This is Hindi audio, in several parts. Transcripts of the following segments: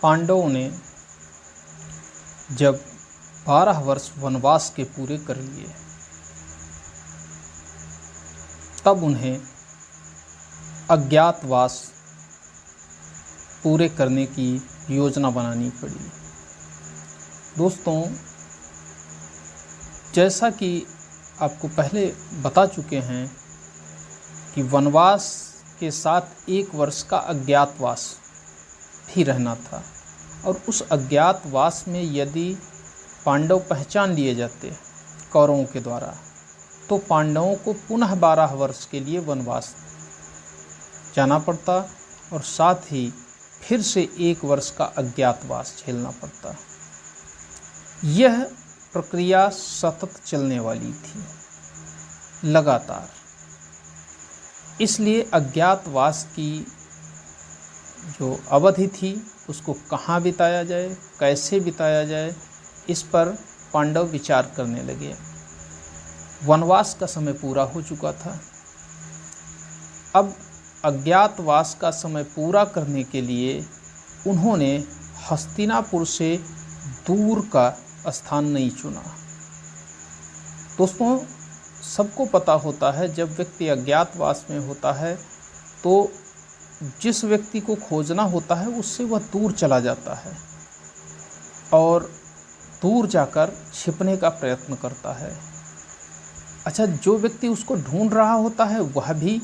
पांडवों ने जब 12 वर्ष वनवास के पूरे कर लिए तब उन्हें अज्ञातवास पूरे करने की योजना बनानी पड़ी। दोस्तों, जैसा कि आपको पहले बता चुके हैं कि वनवास के साथ 1 वर्ष का अज्ञातवास भी रहना था, और उस अज्ञातवास में यदि पांडव पहचान लिए जाते कौरवों के द्वारा तो पांडवों को पुनः 12 वर्ष के लिए वनवास जाना पड़ता और साथ ही फिर से 1 वर्ष का अज्ञातवास झेलना पड़ता। यह प्रक्रिया सतत चलने वाली थी, लगातार। इसलिए अज्ञातवास की जो अवधि थी उसको कहाँ बिताया जाए, कैसे बिताया जाए, इस पर पांडव विचार करने लगे। वनवास का समय पूरा हो चुका था। अब अज्ञातवास का समय पूरा करने के लिए उन्होंने हस्तिनापुर से दूर का स्थान नहीं चुना। दोस्तों, सबको पता होता है जब व्यक्ति अज्ञातवास में होता है तो जिस व्यक्ति को खोजना होता है उससे वह दूर चला जाता है और दूर जाकर छिपने का प्रयत्न करता है। अच्छा, जो व्यक्ति उसको ढूंढ रहा होता है वह भी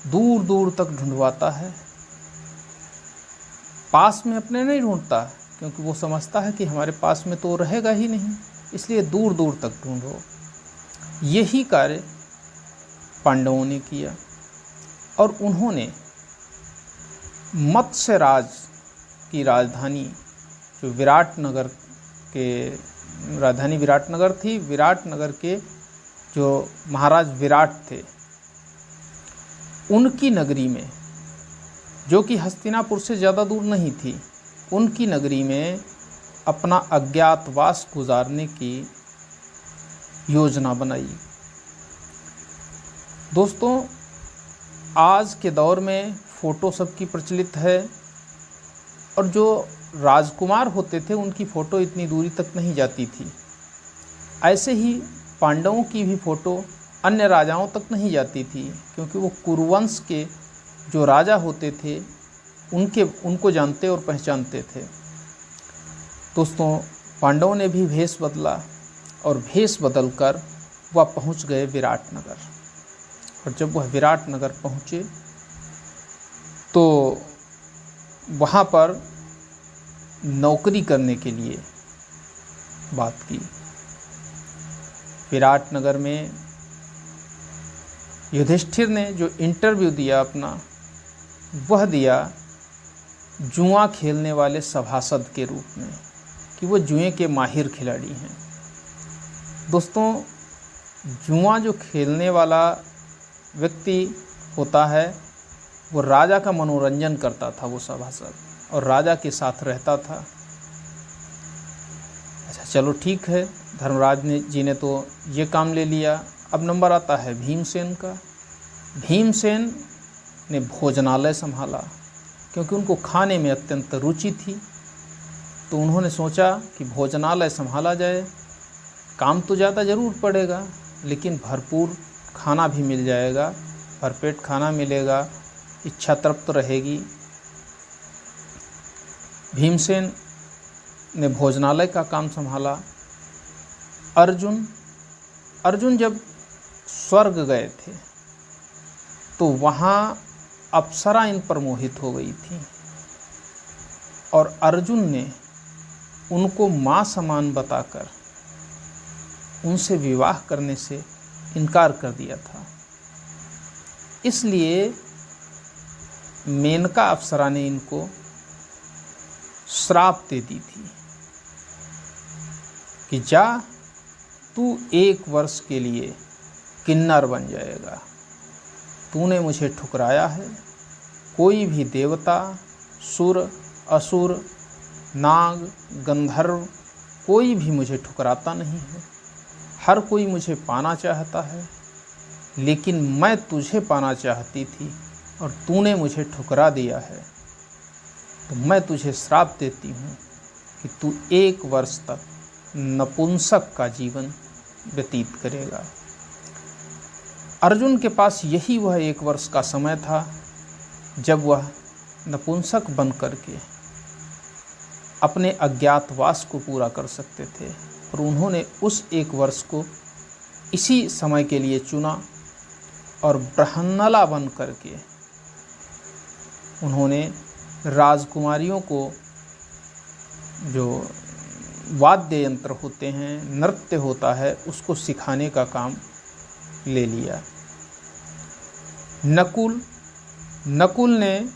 दूर दूर तक ढूंढवाता है। पास में अपने नहीं ढूंढता, क्योंकि वो समझता है कि हमारे पास में तो रहेगा ही नहीं, इसलिए दूर दूर तक ढूंढो। यही कार्य पांडवों ने किया और उन्होंने मत्स्य राज की राजधानी, जो विराटनगर के राजधानी विराटनगर थी, विराटनगर के जो महाराज विराट थे उनकी नगरी में, जो कि हस्तिनापुर से ज़्यादा दूर नहीं थी, उनकी नगरी में अपना अज्ञातवास गुजारने की योजना बनाई। दोस्तों, आज के दौर में फ़ोटो सबकी प्रचलित है और जो राजकुमार होते थे उनकी फ़ोटो इतनी दूरी तक नहीं जाती थी। ऐसे ही पांडवों की भी फ़ोटो अन्य राजाओं तक नहीं जाती थी, क्योंकि वो कुरुवंश के जो राजा होते थे उनको जानते और पहचानते थे। दोस्तों, पांडवों ने भी भेष बदला और भेष बदलकर वह पहुंच गए विराटनगर। और जब वह विराटनगर पहुँचे तो वहाँ पर नौकरी करने के लिए बात की। विराटनगर में युधिष्ठिर ने जो इंटरव्यू दिया अपना, वह दिया जुआ खेलने वाले सभासद के रूप में, कि वो जुए के माहिर खिलाड़ी हैं। दोस्तों, जुआ जो खेलने वाला व्यक्ति होता है वो राजा का मनोरंजन करता था, वो सभासद, और राजा के साथ रहता था। अच्छा, चलो ठीक है, धर्मराज जी ने तो ये काम ले लिया। अब नंबर आता है भीमसेन का। भीमसेन ने भोजनालय संभाला, क्योंकि उनको खाने में अत्यंत रुचि थी। तो उन्होंने सोचा कि भोजनालय संभाला जाए, काम तो ज़्यादा ज़रूर पड़ेगा लेकिन भरपूर खाना भी मिल जाएगा, भरपेट खाना मिलेगा, इच्छा तृप्त रहेगी। भीमसेन ने भोजनालय का काम संभाला। अर्जुन जब स्वर्ग गए थे तो वहाँ अप्सरा इन पर मोहित हो गई थी और अर्जुन ने उनको माँ समान बताकर उनसे विवाह करने से इनकार कर दिया था। इसलिए मेनका अप्सरा ने इनको श्राप दे दी थी कि जा, तू 1 वर्ष के लिए किन्नर बन जाएगा। तूने मुझे ठुकराया है। कोई भी देवता, सुर, असुर, नाग, गंधर्व, कोई भी मुझे ठुकराता नहीं है। हर कोई मुझे पाना चाहता है, लेकिन मैं तुझे पाना चाहती थी और तूने मुझे ठुकरा दिया है। तो मैं तुझे श्राप देती हूँ कि तू 1 वर्ष तक नपुंसक का जीवन व्यतीत करेगा। अर्जुन के पास यही वह 1 वर्ष का समय था जब वह नपुंसक बन करके अपने अज्ञातवास को पूरा कर सकते थे, और उन्होंने उस 1 वर्ष को इसी समय के लिए चुना और ब्रह्मनला बन करके उन्होंने राजकुमारियों को जो वाद्य यंत्र होते हैं, नृत्य होता है, उसको सिखाने का काम ले लिया। नकुल ने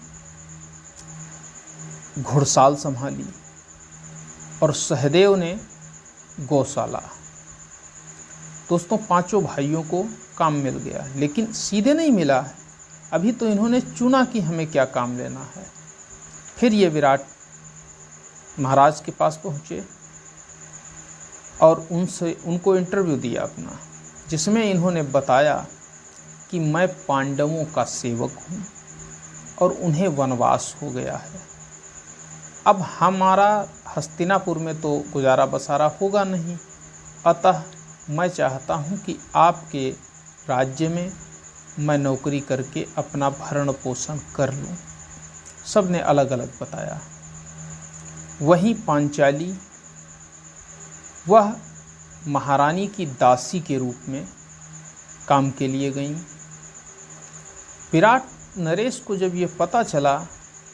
घुड़साल संभाली और सहदेव ने गौशाला। दोस्तों, 5 भाइयों को काम मिल गया, लेकिन सीधे नहीं मिला है। अभी तो इन्होंने चुना कि हमें क्या काम लेना है। फिर ये विराट महाराज के पास पहुँचे और उनको इंटरव्यू दिया अपना, जिसमें इन्होंने बताया कि मैं पांडवों का सेवक हूँ और उन्हें वनवास हो गया है। अब हमारा हस्तिनापुर में तो गुजारा बसारा होगा नहीं, अतः मैं चाहता हूँ कि आपके राज्य में मैं नौकरी करके अपना भरण पोषण कर लूँ। सब ने अलग अलग बताया। वहीं पांचाली, वह महारानी की दासी के रूप में काम के लिए गईं। विराट नरेश को जब ये पता चला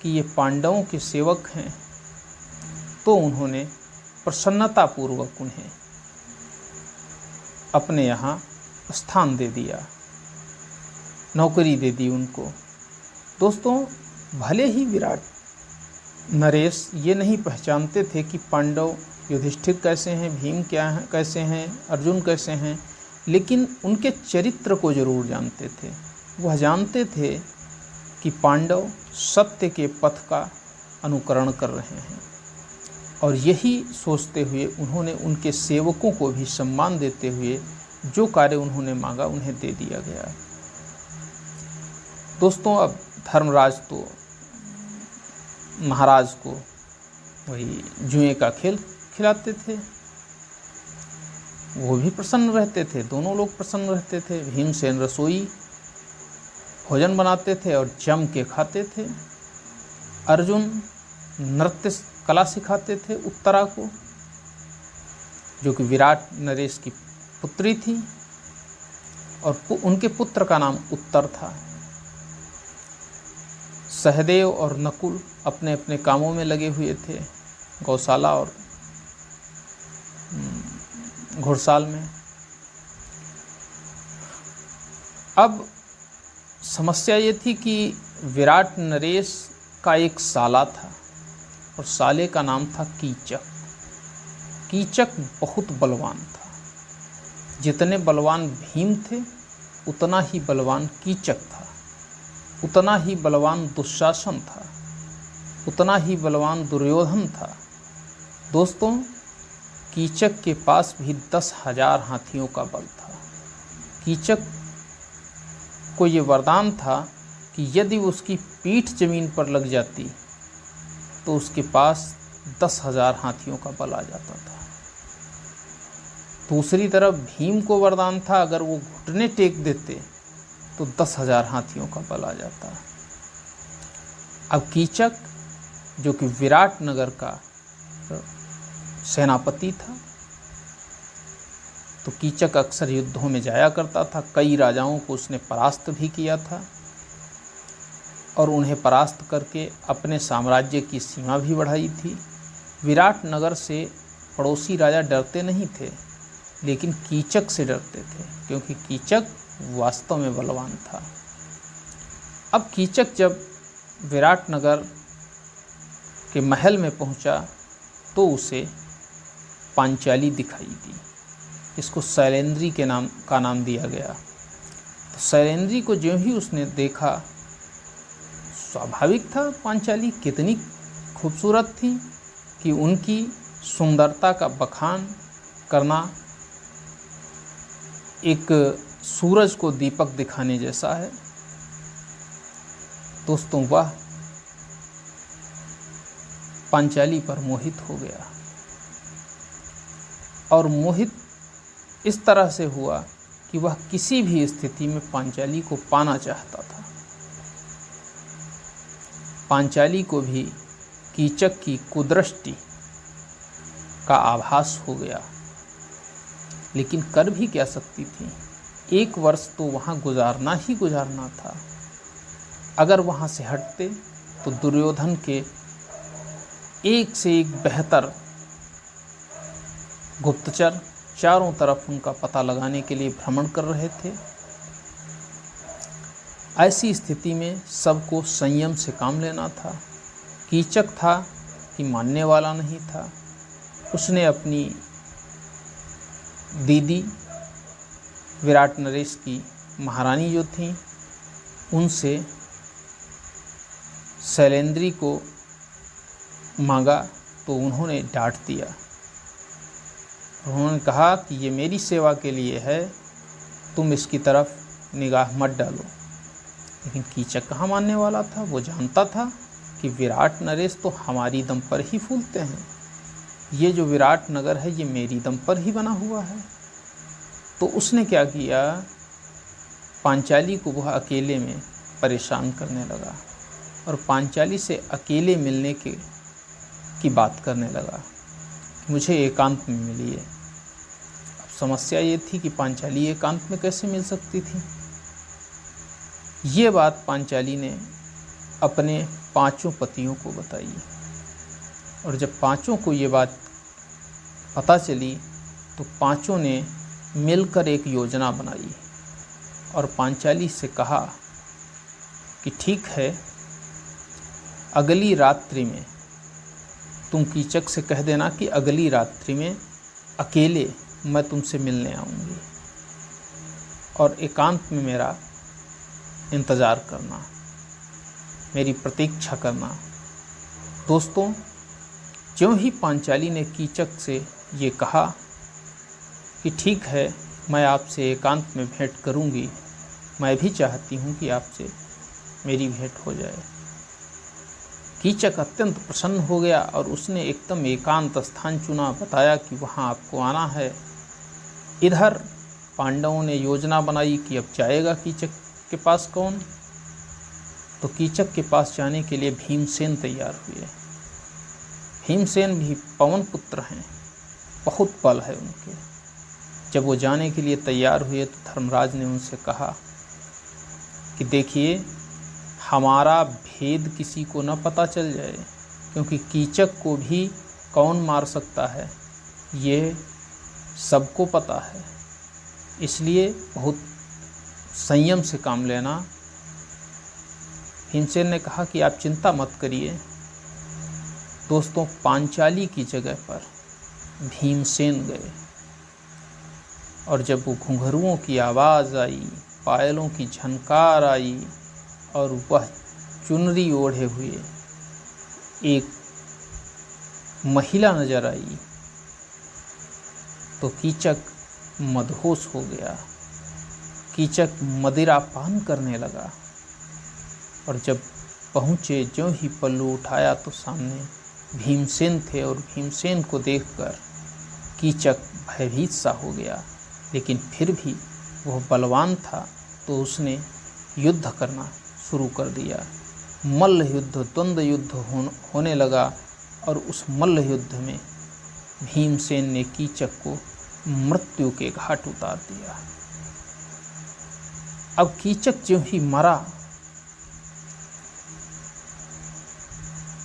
कि ये पांडवों के सेवक हैं, तो उन्होंने प्रसन्नतापूर्वक उन्हें अपने यहाँ स्थान दे दिया, नौकरी दे दी उनको। दोस्तों, भले ही विराट नरेश ये नहीं पहचानते थे कि पांडव युधिष्ठिर कैसे हैं, भीम कैसे हैं, अर्जुन कैसे हैं, लेकिन उनके चरित्र को जरूर जानते थे। वह जानते थे कि पांडव सत्य के पथ का अनुकरण कर रहे हैं, और यही सोचते हुए उन्होंने उनके सेवकों को भी सम्मान देते हुए जो कार्य उन्होंने मांगा उन्हें दे दिया गया। दोस्तों, अब धर्मराज तो महाराज को वही जुए का खेल खिलाते थे, वो भी प्रसन्न रहते थे, दोनों लोग प्रसन्न रहते थे। भीमसेन रसोई भोजन बनाते थे और जम के खाते थे। अर्जुन नृत्य कला सिखाते थे उत्तरा को, जो कि विराट नरेश की पुत्री थी, और उनके पुत्र का नाम उत्तर था। सहदेव और नकुल अपने अपने कामों में लगे हुए थे, गौशाला और घुड़साल में। अब समस्या ये थी कि विराट नरेश का एक साला था, और साले का नाम था कीचक। कीचक बहुत बलवान था। जितने बलवान भीम थे, उतना ही बलवान कीचक था, उतना ही बलवान दुशासन था, उतना ही बलवान दुर्योधन था। दोस्तों, कीचक के पास भी 10,000 हाथियों का बल था। कीचक को ये वरदान था कि यदि उसकी पीठ जमीन पर लग जाती तो उसके पास 10,000 हाथियों का बल आ जाता था। दूसरी तरफ भीम को वरदान था, अगर वो घुटने टेक देते तो 10,000 हाथियों का बल आ जाता। अब कीचक, जो कि विराट नगर का सेनापति था, तो कीचक अक्सर युद्धों में जाया करता था। कई राजाओं को उसने परास्त भी किया था, और उन्हें परास्त करके अपने साम्राज्य की सीमा भी बढ़ाई थी। विराट नगर से पड़ोसी राजा डरते नहीं थे, लेकिन कीचक से डरते थे, क्योंकि कीचक वास्तव में बलवान था। अब कीचक जब विराट नगर के महल में पहुंचा तो उसे पांचाली दिखाई दी। इसको शैलेंद्री के नाम दिया गया। तो शैलेंद्री को जो ही उसने देखा, स्वाभाविक था पांचाली कितनी खूबसूरत थी कि उनकी सुंदरता का बखान करना एक सूरज को दीपक दिखाने जैसा है। दोस्तों, वह पांचाली पर मोहित हो गया, और मोहित इस तरह से हुआ कि वह किसी भी स्थिति में पांचाली को पाना चाहता था। पांचाली को भी कीचक की कुदृष्टि का आभास हो गया, लेकिन कर भी क्या सकती थी। 1 वर्ष तो वहाँ गुजारना ही गुजारना था। अगर वहाँ से हटते तो दुर्योधन के एक से एक बेहतर गुप्तचर चारों तरफ उनका पता लगाने के लिए भ्रमण कर रहे थे। ऐसी स्थिति में सबको संयम से काम लेना था। कीचक था कि मानने वाला नहीं था। उसने अपनी दीदी विराट नरेश की महारानी जो थी, उनसे शैलेंद्री को मांगा तो उन्होंने डांट दिया। उन्होंने कहा कि ये मेरी सेवा के लिए है, तुम इसकी तरफ निगाह मत डालो। लेकिन कीचक कहाँ मानने वाला था। वो जानता था कि विराट नरेश तो हमारी दम पर ही फूलते हैं, ये जो विराट नगर है ये मेरी दम पर ही बना हुआ है। तो उसने क्या किया, पांचाली को वह अकेले में परेशान करने लगा और पांचाली से अकेले मिलने की बात करने लगा कि मुझे एकांत में मिलिए। अब समस्या ये थी कि पांचाली एकांत में कैसे मिल सकती थी। ये बात पांचाली ने अपने 5 पतियों को बताई, और जब 5 को ये बात पता चली तो 5 ने मिलकर एक योजना बनाई और पांचाली से कहा कि ठीक है, अगली रात्रि में तुम कीचक से कह देना कि अगली रात्रि में अकेले मैं तुमसे मिलने आऊँगी और एकांत में मेरा इंतज़ार करना, मेरी प्रतीक्षा करना। दोस्तों, ज्यों ही पांचाली ने कीचक से ये कहा कि ठीक है, मैं आपसे एकांत में भेंट करूंगी, मैं भी चाहती हूं कि आपसे मेरी भेंट हो जाए, कीचक अत्यंत प्रसन्न हो गया और उसने एकदम एकांत स्थान चुना, बताया कि वहां आपको आना है। इधर पांडवों ने योजना बनाई कि अब जाएगा कीचक के पास कौन। तो कीचक के पास जाने के लिए भीमसेन तैयार हुए। भीमसेन भी पवन पुत्र हैं, बहुत बल है उनके। जब वो जाने के लिए तैयार हुए तो धर्मराज ने उनसे कहा कि देखिए, हमारा भेद किसी को न पता चल जाए, क्योंकि कीचक को भी कौन मार सकता है ये सबको पता है, इसलिए बहुत संयम से काम लेना। भीमसेन ने कहा कि आप चिंता मत करिए। दोस्तों, पांचाली की जगह पर भीमसेन गए और जब वो घुंघरुओं की आवाज़ आई, पायलों की झनकार आई और वह चुनरी ओढ़े हुए एक महिला नजर आई तो कीचक मदहोश हो गया। कीचक मदिरा पान करने लगा और जब पहुँचे, ज्यों ही पल्लू उठाया तो सामने भीमसेन थे और भीमसेन को देखकर कीचक भयभीत सा हो गया। लेकिन फिर भी वह बलवान था तो उसने युद्ध करना शुरू कर दिया। मल्ल युद्ध, द्वंद्व युद्ध होने लगा और उस मल्ल युद्ध में भीमसेन ने कीचक को मृत्यु के घाट उतार दिया। अब कीचक ज्यों ही मरा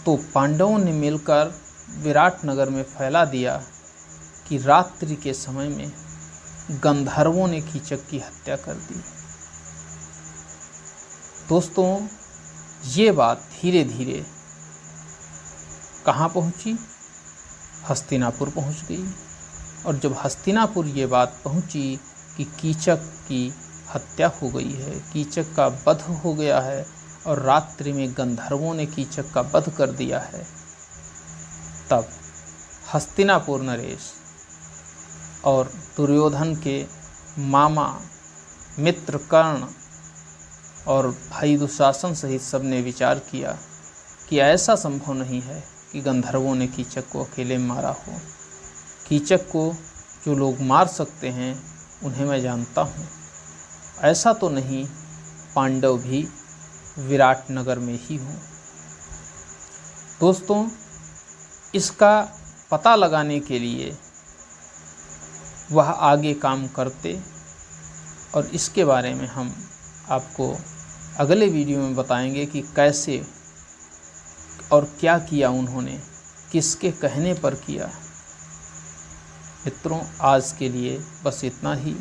तो पांडवों ने मिलकर विराट नगर में फैला दिया कि रात्रि के समय में गंधर्वों ने कीचक की हत्या कर दी। दोस्तों, ये बात धीरे धीरे कहाँ पहुँची? हस्तिनापुर पहुँच गई। और जब हस्तिनापुर ये बात पहुँची कि कीचक की हत्या हो गई है, कीचक का वध हो गया है और रात्रि में गंधर्वों ने कीचक का वध कर दिया है, तब हस्तिनापुर नरेश और दुर्योधन के मामा मित्र कर्ण और भाई दुशासन सहित सबने विचार किया कि ऐसा संभव नहीं है कि गंधर्वों ने कीचक को अकेले मारा हो। कीचक को जो लोग मार सकते हैं उन्हें मैं जानता हूँ। ऐसा तो नहीं पांडव भी विराटनगर में ही हों। दोस्तों, इसका पता लगाने के लिए वह आगे काम करते और इसके बारे में हम आपको अगले वीडियो में बताएंगे कि कैसे और क्या किया उन्होंने, किसके कहने पर किया। मित्रों, आज के लिए बस इतना ही।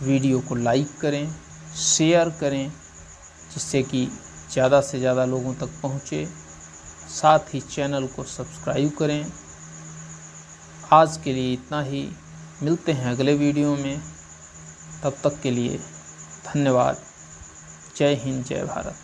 वीडियो को लाइक करें, शेयर करें, जिससे कि ज़्यादा से ज़्यादा लोगों तक पहुँचे। साथ ही चैनल को सब्सक्राइब करें। आज के लिए इतना ही। मिलते हैं अगले वीडियो में। तब तक के लिए धन्यवाद। जय हिंद, जय भारत।